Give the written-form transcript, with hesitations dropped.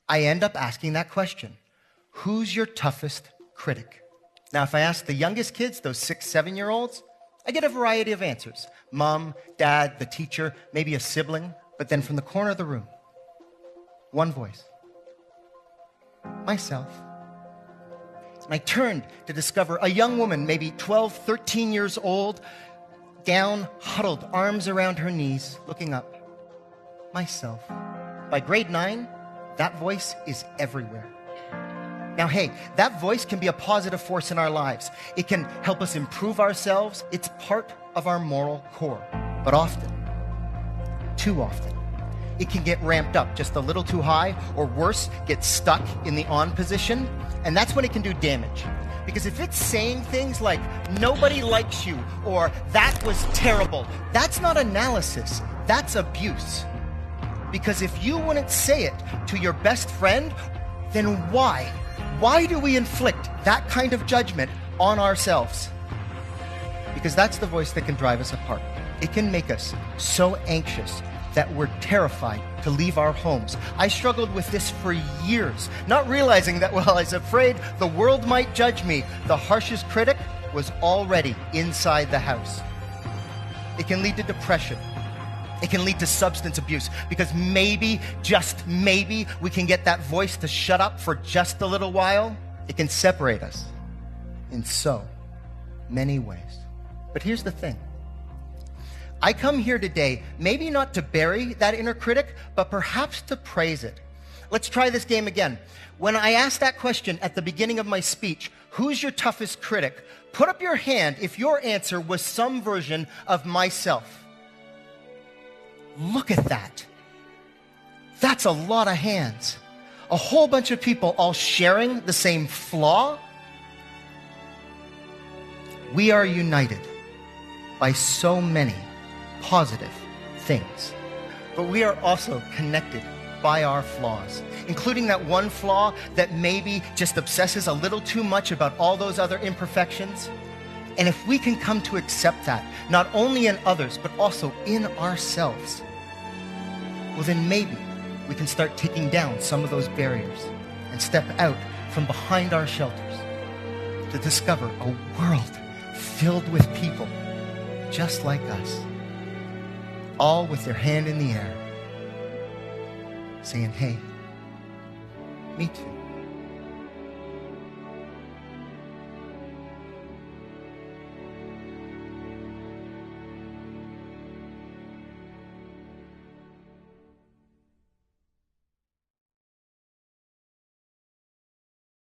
I end up asking that question. Who's your toughest critic? Now, if I ask the youngest kids, those 6, 7-year-olds, I get a variety of answers. Mom, dad, the teacher, maybe a sibling. But then from the corner of the room, one voice. Myself. And I turned to discover a young woman, maybe 12, 13 years old, down, huddled, arms around her knees, looking up. Myself. By grade 9, that voice is everywhere. Now, hey, that voice can be a positive force in our lives. It can help us improve ourselves. It's part of our moral core. But often, too often, it can get ramped up just a little too high, or worse, get stuck in the on position. And that's when it can do damage. Because if it's saying things like, nobody likes you, or that was terrible, that's not analysis, that's abuse. Because if you wouldn't say it to your best friend, then why? Why do we inflict that kind of judgment on ourselves? Because that's the voice that can drive us apart. It can make us so anxious that we're terrified to leave our homes. I struggled with this for years, not realizing that while I was afraid the world might judge me, the harshest critic was already inside the house. It can lead to depression. It can lead to substance abuse, because maybe, just maybe, we can get that voice to shut up for just a little while. It can separate us in so many ways. But here's the thing. I come here today, maybe not to bury that inner critic, but perhaps to praise it. Let's try this game again. When I asked that question at the beginning of my speech, who's your toughest critic? Put up your hand if your answer was some version of myself. Look at that. That's a lot of hands. A whole bunch of people all sharing the same flaw. We are united by so many positive things. But we are also connected by our flaws, including that one flaw that maybe just obsesses a little too much about all those other imperfections. And if we can come to accept that, not only in others, but also in ourselves, well, then maybe we can start taking down some of those barriers and step out from behind our shelters to discover a world filled with people just like us, all with their hand in the air, saying, hey, me too.